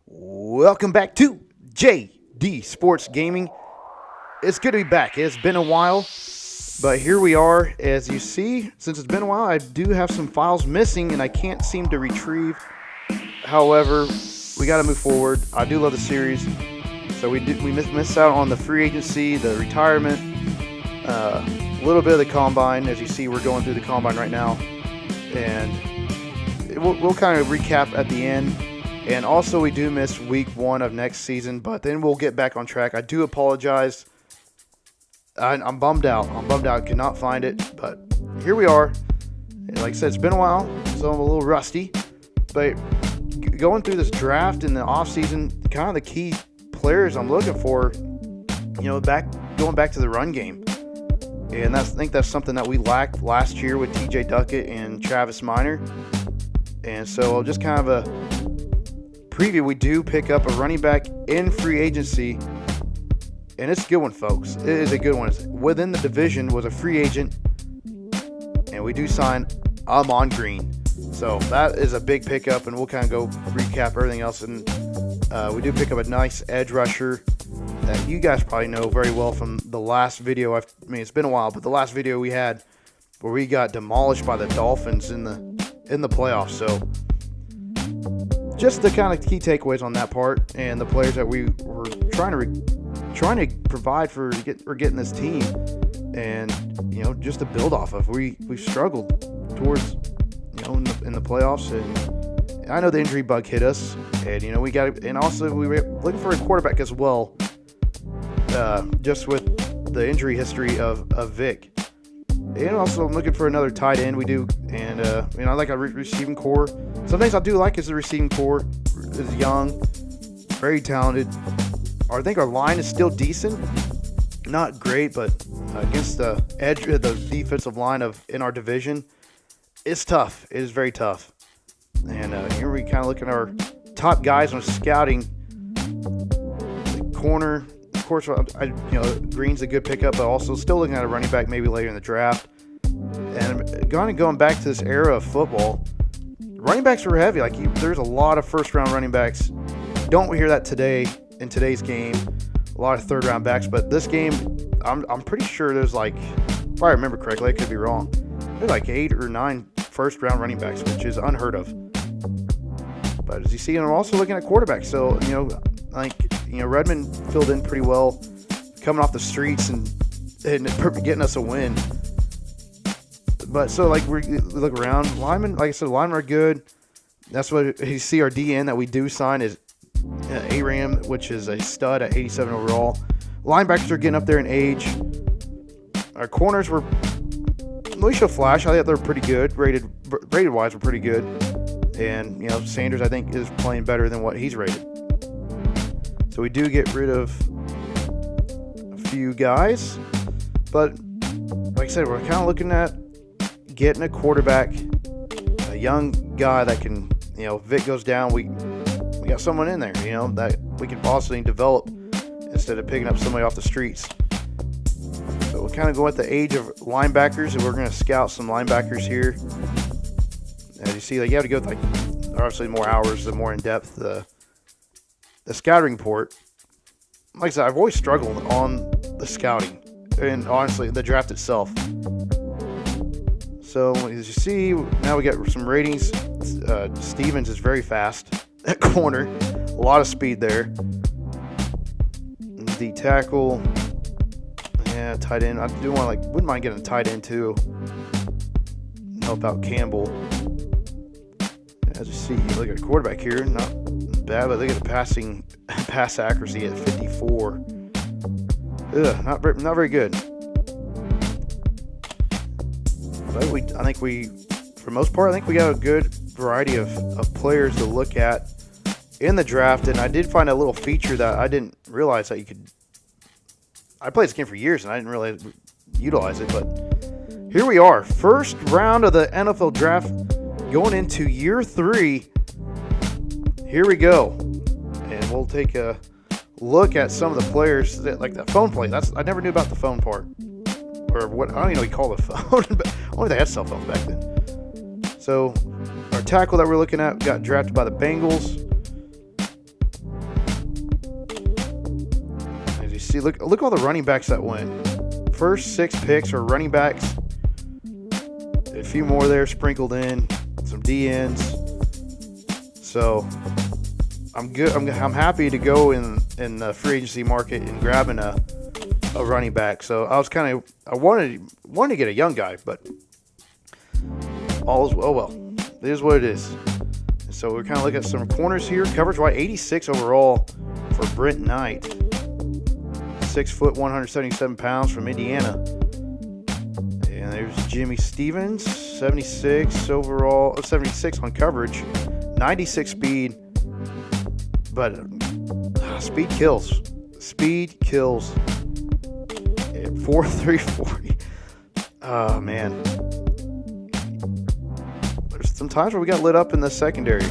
Welcome back to JD Sports Gaming. It's good to be back. It's been a while, but here we are. As you see, since it's been a while, I do have some files missing and I can't seem to retrieve. However, we got to move forward. I do love the series. So we missed out on the free agency, the retirement, a little bit of the combine. As you see, we're going through the combine right now. And we'll kind of recap at the end. And also, we do miss week 1 of next season, but then we'll get back on track. I do apologize. I'm bummed out. Could not find it, but here we are. And like I said, it's been a while, so I'm a little rusty. But going through this draft in the offseason, kind of the key players I'm looking for, going back to the run game. And I think that's something that we lacked last year with TJ Duckett and Travis Minor. And so just kind of a preview, we do pick up a running back in free agency, and it's a good one, folks. It is a good one. It's within the division, was a free agent, and we do sign Amon Green. So that is a big pickup, and we'll kind of go recap everything else. And we do pick up a nice edge rusher that you guys probably know very well from the last video. It's been a while, but the last video we had where we got demolished by the Dolphins in the playoffs. So just the kind of key takeaways on that part, and the players that we were trying to provide for getting this team, and just to build off of. We've struggled towards in the playoffs, and I know the injury bug hit us, and we got, and also we were looking for a quarterback as well, just with the injury history of Vic. And also, I'm looking for another tight end. We do, and I like a receiving core. Some things I do like is the receiving core is young, very talented. I think our line is still decent, not great, but against the edge of the defensive line in our division, it's tough. It is very tough. And here we kind of look at our top guys on scouting. The corner. Of course, Green's a good pickup, but also still looking at a running back maybe later in the draft. And going back to this era of football, running backs were heavy. There's a lot of first-round running backs. Don't hear that today in today's game. A lot of third-round backs, but this game, I'm pretty sure there's if I remember correctly, I could be wrong. There's 8 or 9 first-round running backs, which is unheard of. But as you see, I'm also looking at quarterbacks. So Redmond filled in pretty well, coming off the streets and getting us a win. But so we look around, linemen, like I said, linemen are good. That's what you see. Our DN that we do sign is Aram, which is a stud at 87 overall. Linebackers are getting up there in age. Our corners were Alicia Flash. I thought they were pretty good. Rated wise, were pretty good. And Sanders, I think, is playing better than what he's rated. So we do get rid of a few guys, but like I said, we're kind of looking at getting a quarterback, a young guy that can, Vic goes down, we got someone in there, that we can possibly develop instead of picking up somebody off the streets. So we'll kind of go at the age of linebackers, and we're going to scout some linebackers here. As you see, you have to go with obviously more hours, the more in depth the scouting report. Like I said, I've always struggled on the scouting and honestly the draft itself. So as you see, now we got some ratings. Stevens is very fast at corner, a lot of speed there. The tackle, tight end. I do wouldn't mind getting a tight end too. Help out Campbell. As you see, look at a quarterback here, not bad, but look at the pass accuracy at 54. Not very good. But I think for the most part, we got a good variety of players to look at in the draft. And I did find a little feature that I didn't realize that you could. I played this game for years and I didn't really utilize it, but here we are, first round of the NFL draft, going into year 3. Here we go. And we'll take a look at some of the players that, like the phone play. I never knew about the phone part. Or what, I don't even know what you call the phone, but only they had cell phones back then. So our tackle that we're looking at got drafted by the Bengals. see, look all the running backs that went. First 6 picks are running backs. A few more there sprinkled in, some DNs. So I'm good. I'm happy to go in the free agency market and grabbing a running back. So I wanted to get a young guy, but all is well. It is what it is. And so we're kind of looking at some corners here. Coverage wide 86 overall for Brent Knight. 6 foot, 177 pounds from Indiana. And there's Jimmy Stevens, 76 overall, 76 on coverage, 96 speed. But speed kills. Speed kills. 4.340. Oh, man. There's some times where we got lit up in the secondary.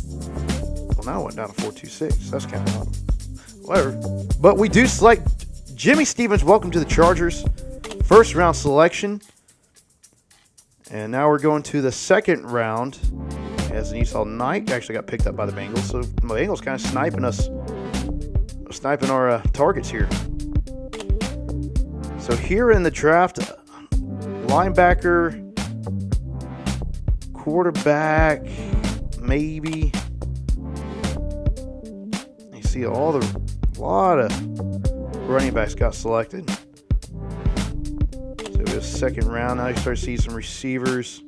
Well, now it went down to 4.26. That's kind of odd. Whatever. But we do select Jimmy Stevens. Welcome to the Chargers. First round selection. And now we're going to the second round. As you saw, Knight actually got picked up by the Bengals. So the Bengals kind of sniping our targets here. So here in the draft, linebacker, quarterback, maybe. You see a lot of running backs got selected. So it was second round. Now you start to see some receivers.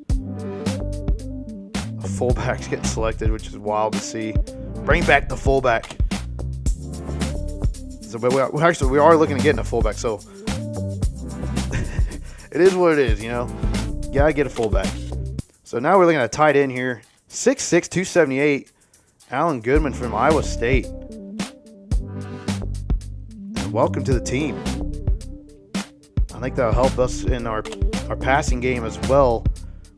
Fullbacks getting selected, which is wild to see. Bring back the fullback. So, but we are looking to get in a fullback. So it is what it is, you know. You gotta get a fullback. So now we're looking at a tight end here. 6'6", 278. Alan Goodman from Iowa State. And welcome to the team. I think that'll help us in our passing game as well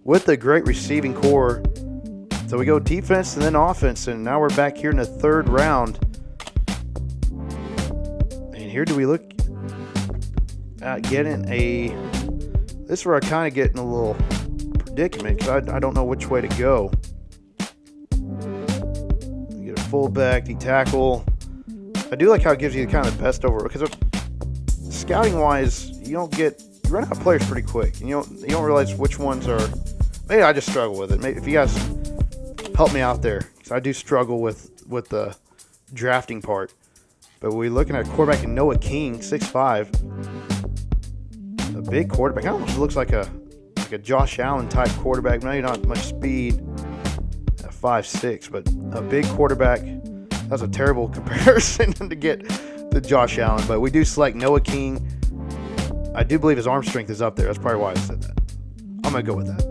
with a great receiving core. So we go defense and then offense, and now we're back here in the third round. And here do we look at getting a... This is where I kind of get in a little predicament because I don't know which way to go. You get a fullback, D-tackle. I do like how it gives you kind of the best over, because scouting-wise, you run out of players pretty quick. And you don't realize which ones are... Maybe I just struggle with it. Maybe if you guys help me out there, because I do struggle with the drafting part. But we're looking at a quarterback in Noah King, 6'5". A big quarterback. It almost looks like a Josh Allen type quarterback. Maybe not much speed at 5'6", but a big quarterback. That's a terrible comparison to get to Josh Allen. But we do select Noah King. I do believe his arm strength is up there. That's probably why I said that. I'm going to go with that.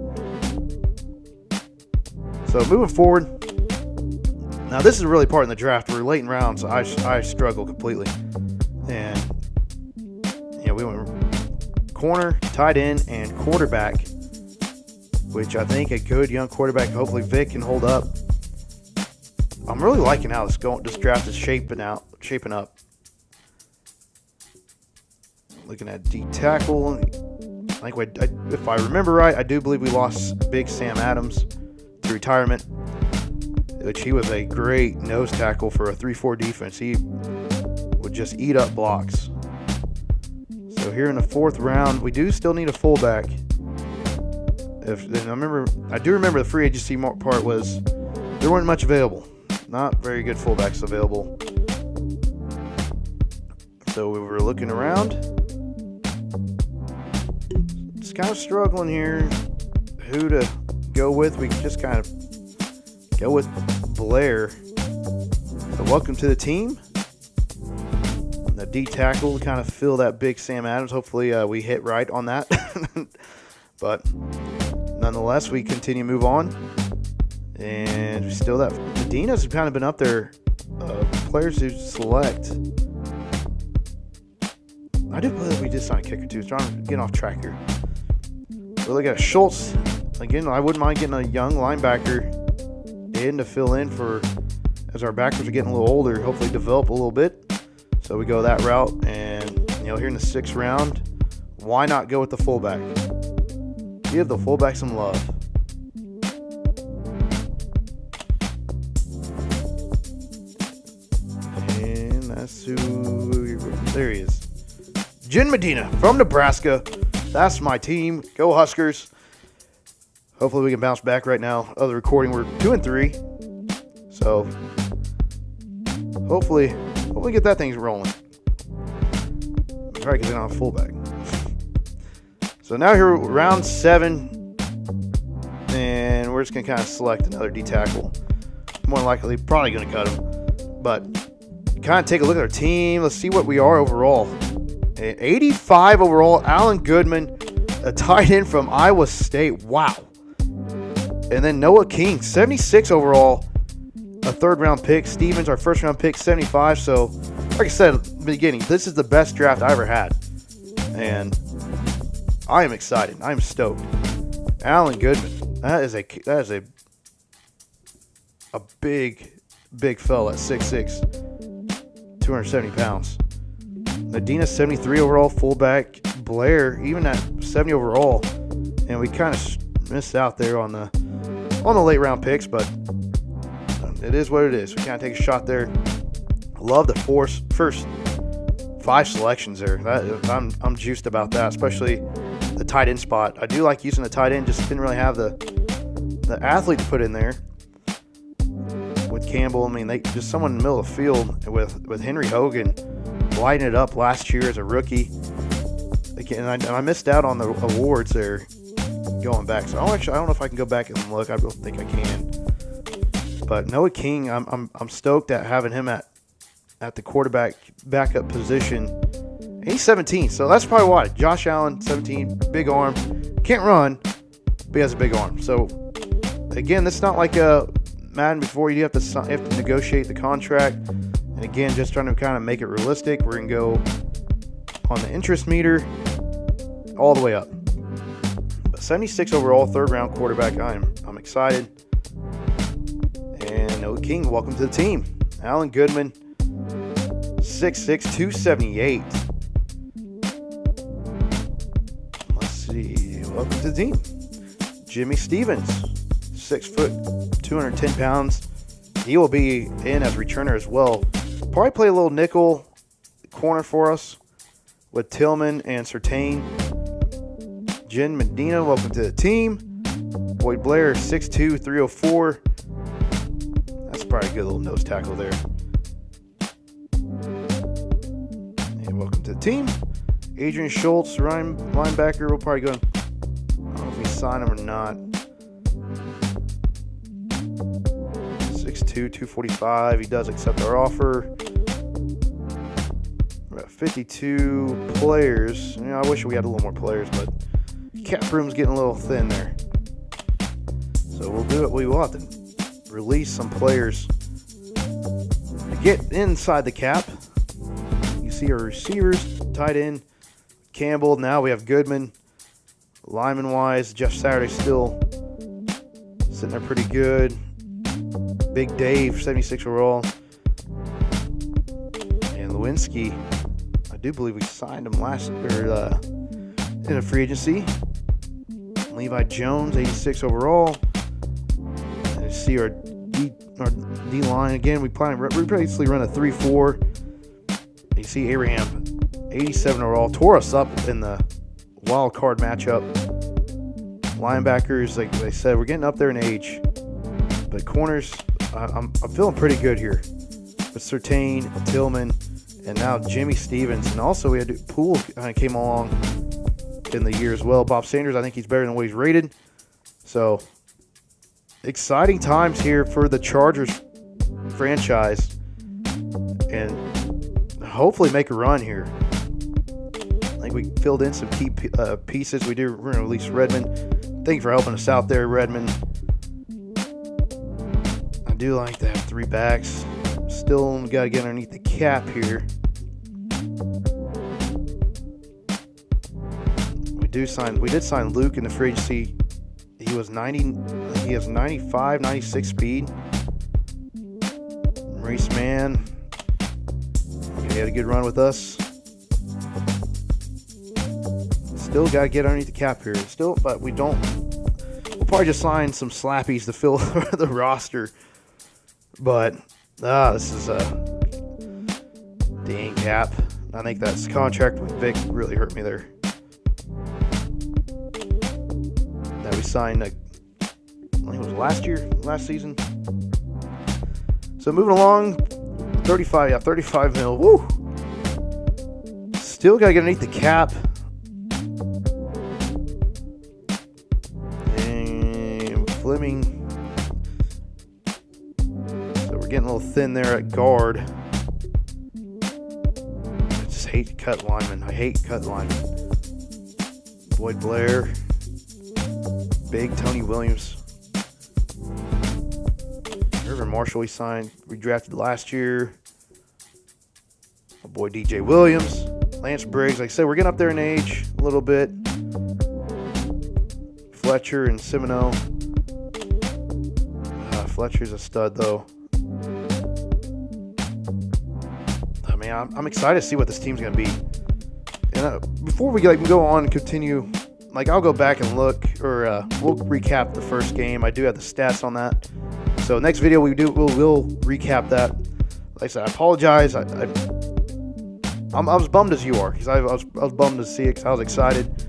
So moving forward, now this is really part in the draft. We're late in rounds. I struggle completely, and we went corner, tight end, and quarterback, which I think a good young quarterback. Hopefully Vic can hold up. I'm really liking how this draft is shaping up. Looking at D-tackle, I think if I remember right, I do believe we lost Big Sam Adams to retirement, which he was a great nose tackle for a 3-4 defense. He would just eat up blocks. So here in the fourth round, we do still need a fullback. I do remember the free agency part was there weren't much available. Not very good fullbacks available. So we were looking around. Just kind of struggling here who to go with. We can just kind of go with Blair. So welcome to the team. The D tackle to kind of fill that Big Sam Adams. Hopefully we hit right on that. But nonetheless, we continue to move on. And still that Medina's kind of been up there. Players who select. I do believe we did sign a kicker too. So I'm getting off track here. We're looking at Schultz. Again, I wouldn't mind getting a young linebacker in to fill in for as our backers are getting a little older. Hopefully develop a little bit. So we go that route. And here in the sixth round, why not go with the fullback? Give the fullback some love. And that's who There he is. Jen Medina from Nebraska. That's my team. Go Huskers. Hopefully we can bounce back right now. Other recording, we're 2-3. So hopefully get that thing rolling. All right, because they don't have a fullback. So now here, round 7, and we're just going to kind of select another D tackle. More likely, probably going to cut him. But kind of take a look at our team. Let's see what we are overall. 85 overall, Alan Goodman, a tight end from Iowa State. Wow. And then Noah King, 76 overall, a third-round pick. Stevens, our first-round pick, 75. So, like I said at the beginning, this is the best draft I ever had. And I am excited. I am stoked. Alan Goodman, that is a big fella at 6'6", 270 pounds. Medina, 73 overall, fullback. Blair, even at 70 overall. And we kind of missed out there on the late round picks, but it is what it is. We kind of take a shot there. Love the first 5 selections there. I'm juiced about that, especially the tight end spot. I do like using the tight end, just didn't really have the athlete to put in there. With Campbell, I mean, they just someone in the middle of the field with Henry Hogan lighting it up last year as a rookie. And I missed out on the awards there going back. So I don't know if I can go back and look. I don't think I can. But Noah King, I'm stoked at having him at the quarterback backup position. And he's 17, so that's probably why. Josh Allen, 17, big arm, can't run, but he has a big arm. So again, this is not like a Madden before. You have to negotiate the contract. And again, just trying to kind of make it realistic. We're gonna go on the interest meter all the way up. But 76 overall, third-round quarterback. I'm excited. And Noah King, welcome to the team. Alan Goodman, 6'6", 278. Let's see. Welcome to the team. Jimmy Stevens, 6 foot, 210 pounds. He will be in as returner as well. Probably play a little nickel corner for us with Tillman and Surtain. Jen Medina, welcome to the team. Boyd Blair, 6'2", 304. That's probably a good little nose tackle there. And welcome to the team. Adrian Schultz, linebacker. We'll probably go. I don't know if we sign him or not. 6'2", 245. He does accept our offer. We're at 52 players. You know, I wish we had a little more players, but cap room's getting a little thin there. So we'll do what we want and release some players to get inside the cap. You see our receivers, tight end, Campbell. Now we have Goodman. Lineman-wise, Jeff Saturday still sitting there pretty good. Big Dave, 76 overall. And Lewinsky, I do believe we signed him in a free agency. Levi Jones, 86 overall. And you see our D line again. We basically run a 3-4. You see Abraham, 87 overall, tore us up in the wild card matchup. Linebackers, like I said, we're getting up there in age. But corners, I'm feeling pretty good here. With Surtain, Tillman, and now Jimmy Stevens. And also we had Poole kind of came along in the year as well. Bob Sanders, I think he's better than what he's rated. So exciting times here for the Chargers franchise. And hopefully make a run here. I think we filled in some key pieces. We're going to release Redmond. Thank you for helping us out there, Redmond. I do like to have 3 backs. Still got to get underneath the cap here. We did sign Luke in the free agency. He was 90. He has 95, 96 speed. Maurice Mann. He had a good run with us. Still got to get underneath the cap here. But we don't. We'll probably just sign some slappies to fill the roster. But this is a dang cap. I think that's contract with Vic really hurt me there. That we signed, I think it was last season. So moving along, 35 mil. Woo! Still got to get underneath the cap. And Fleming. So we're getting a little thin there at guard. I just hate cut linemen. I hate cut linemen. Boyd Blair. Big Tony Williams. Irvin Marshall we signed, redrafted last year. My boy DJ Williams. Lance Briggs. Like I said, we're getting up there in age a little bit. Fletcher and Semino. Fletcher's a stud, though. I mean, I'm excited to see what this team's going to be. And before we go on and continue, I'll go back and look, or we'll recap the first game. I do have the stats on that. So next video we'll recap that. Like I said, I apologize. I was bummed as you are, because I was bummed to see it, because I was excited.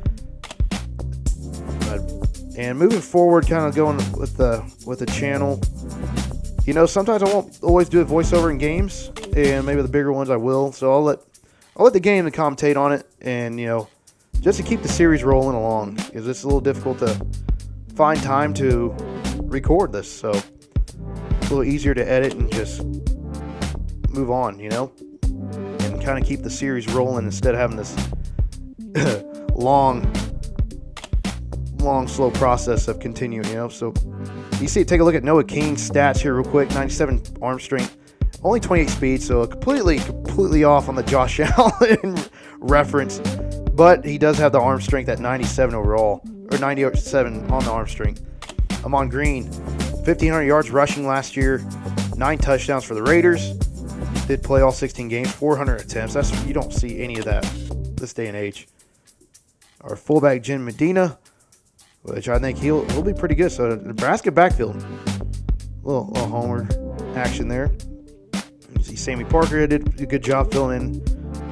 And moving forward, kind of going with the channel, sometimes I won't always do a voiceover in games, and maybe the bigger ones I will. So I'll let the game commentate on it, and just to keep the series rolling along, because it's a little difficult to find time to record this. So it's a little easier to edit and just move on, and kind of keep the series rolling instead of having this long, slow process of continuing, So you see, take a look at Noah King's stats here real quick. 97 arm strength, only 28 speed, so completely off on the Josh Allen reference. But he does have the arm strength at 97 overall, or 97 on the arm strength. Amon Green, 1,500 yards rushing last year, 9 touchdowns for the Raiders. Did play all 16 games, 400 attempts. You don't see any of that this day and age. Our fullback, Jim Medina, which I think he'll be pretty good. So Nebraska backfield, little homer action there. You see Sammy Parker did a good job filling in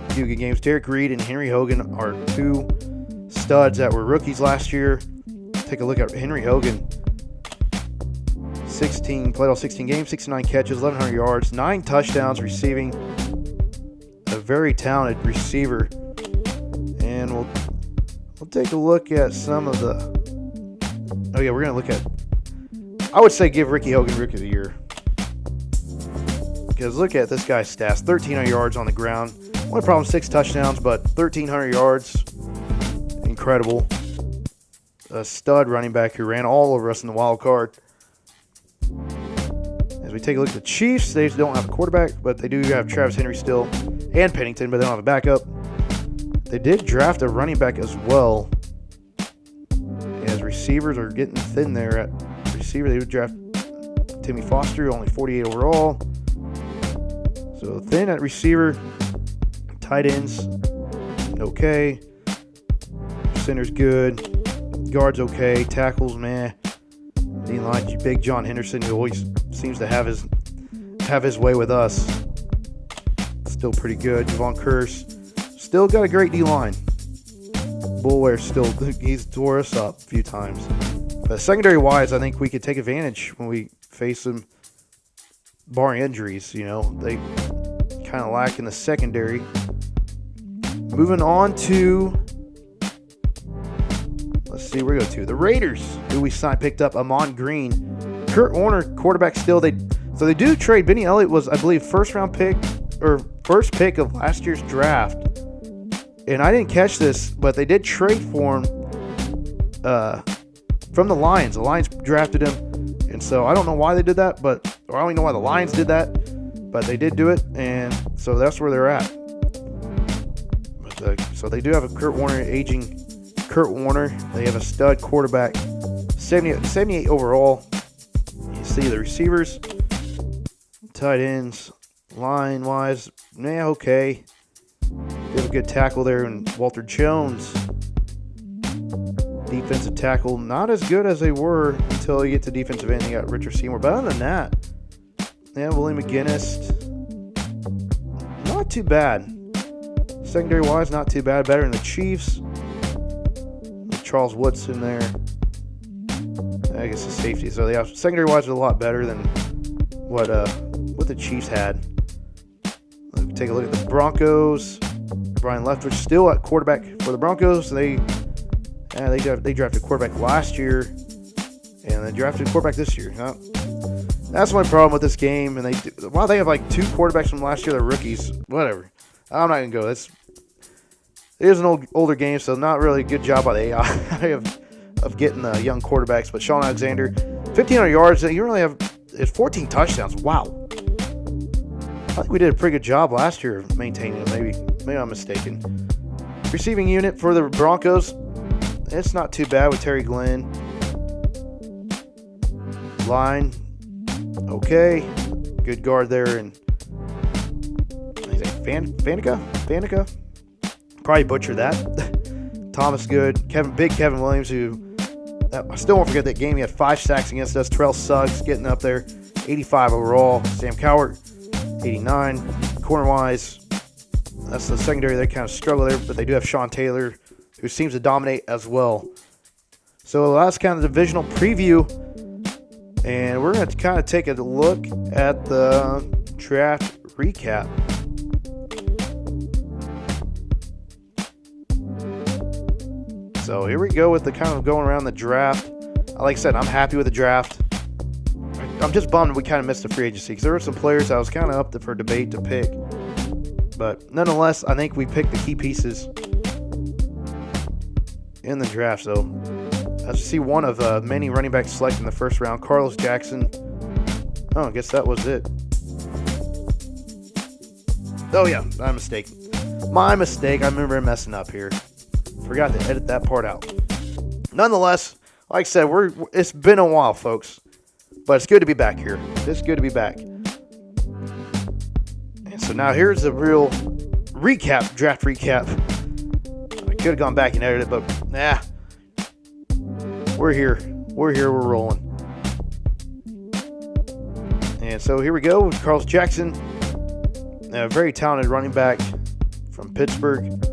a few good games. Derek Reed and Henry Hogan are 2 studs that were rookies last year. Take a look at Henry Hogan. Played all 16 games, 69 catches, 1,100 yards, 9 touchdowns receiving. A very talented receiver. And we'll take a look at some of the. Oh yeah, we're gonna look at. I would say give Ricky Hogan Rookie of the Year, because look at this guy's stats: 1,300 yards on the ground. Only problem, 6 touchdowns, but 1,300 yards, incredible. A stud running back who ran all over us in the wild card. As we take a look at the Chiefs, they don't have a quarterback, but they do have Travis Henry still and Pennington, but they don't have a backup. They did draft a running back as well. As receivers are getting thin there at receiver, they would draft Timmy Foster, only 48 overall. So thin at receiver. Tight ends, okay. Center's good. Guards, okay. Tackles, meh. D-line, big John Henderson, who always seems to have his way with us. Still pretty good. Javon Curse, still got a great D-line. Bullware he's tore us up a few times. But secondary-wise, I think we could take advantage when we face them, barring injuries. They kind of lack in the secondary. Moving on to, let's see, where we go to the Raiders, who we picked up Amon Green, Kurt Warner, quarterback still. They do trade. Benny Elliott was, I believe, first pick of last year's draft. And I didn't catch this, but they did trade for him from the Lions. The Lions drafted him, and so I don't know why they did that, or I don't even know why the Lions did that, but they did do it, and so that's where they're at. So they do have a aging Kurt Warner. They have a stud quarterback, 78 overall. You see the receivers, tight ends, line-wise, okay. They have a good tackle there in Walter Jones. Defensive tackle, not as good as they were until you get to defensive end. You got Richard Seymour. But other than that, yeah, Willie McGinnis, not too bad. Secondary-wise, not too bad. Better than the Chiefs. Charles Woodson there. I guess the safety. So yeah, secondary-wise is a lot better than what the Chiefs had. Let's take a look at the Broncos. Brian Leftwich still at quarterback for the Broncos. They drafted quarterback last year, and they drafted quarterback this year. That's my problem with this game. And they have like 2 quarterbacks from last year. They're rookies. Whatever. I'm not gonna go. It is an older game, so not really a good job by the AI of getting young quarterbacks. But Sean Alexander, 1,500 yards. You really have 14 touchdowns. Wow. I think we did a pretty good job last year of maintaining them. Maybe I'm mistaken. Receiving unit for the Broncos, it's not too bad with Terry Glenn. Line, okay. Good guard there. And Fanica? Probably butchered that. Thomas Good. Kevin Williams, who I still won't forget that game. He had 5 sacks against us. Terrell Suggs getting up there. 85 overall. Sam Cowart, 89. Corner-wise, that's the secondary. They kind of struggle there, but they do have Sean Taylor, who seems to dominate as well. So that's kind of the divisional preview. And we're going to kind of take a look at the draft recap. So here we go with the kind of going around the draft. Like I said, I'm happy with the draft. I'm just bummed we kind of missed the free agency because there were some players I was kind of up for debate to pick. But nonetheless, I think we picked the key pieces in the draft. So as you see, one of many running backs selected in the first round, Carlos Jackson. Oh, I guess that was it. Oh yeah, my mistake. My mistake. I remember messing up here. Forgot to edit that part out. Nonetheless, like I said, it's been a while, folks. But it's good to be back here. It's good to be back. And so now here's the real recap, draft recap. I could have gone back and edited it, but we're here. We're rolling. And so here we go with Carlos Jackson, a very talented running back from Pittsburgh.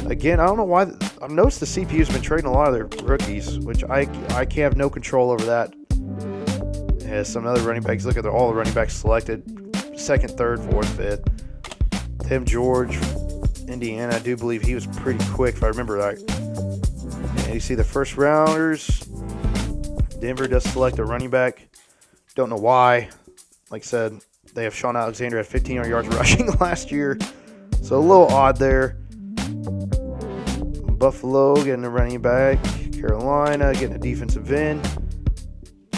Again, I don't know why. I've noticed the CPU's been trading a lot of their rookies, which I can't have no control over that. As some other running backs, look at all the running backs selected, 2nd, 3rd, 4th, 5th. Tim George, Indiana, I do believe he was pretty quick if I remember right. And you see the first rounders. Denver does select a running back. Don't know why. Like I said, they have Sean Alexander at 1,500 yards rushing last year. So a little odd there. Buffalo getting a running back. Carolina getting a defensive end.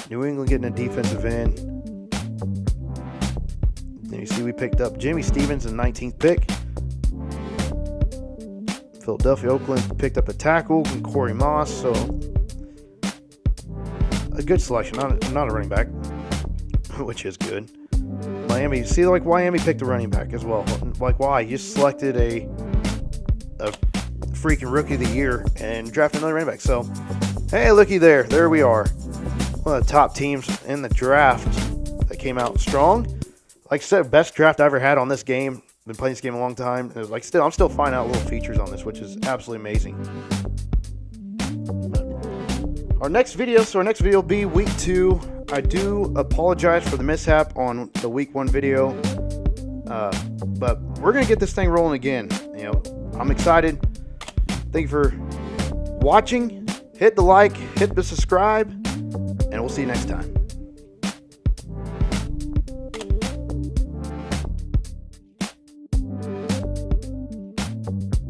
New England getting a defensive end. Then you see we picked up Jimmy Stevens in the 19th pick. Philadelphia, Oakland picked up a tackle and Corey Moss. So a good selection. Not a running back, which is good. Miami, see, like Miami picked a running back as well. Like why? You just selected a freaking rookie of the year and drafted another running back. So hey, looky there. There we are. One of the top teams in the draft that came out strong. Like I said, best draft I ever had on this game. Been playing this game a long time. It was like I'm still finding out little features on this, which is absolutely amazing. Our next video will be week 2. I do apologize for the mishap on the week 1 video, but we're gonna get this thing rolling again. I'm excited. Thank you for watching. Hit the like, hit the subscribe. And we'll see you next time.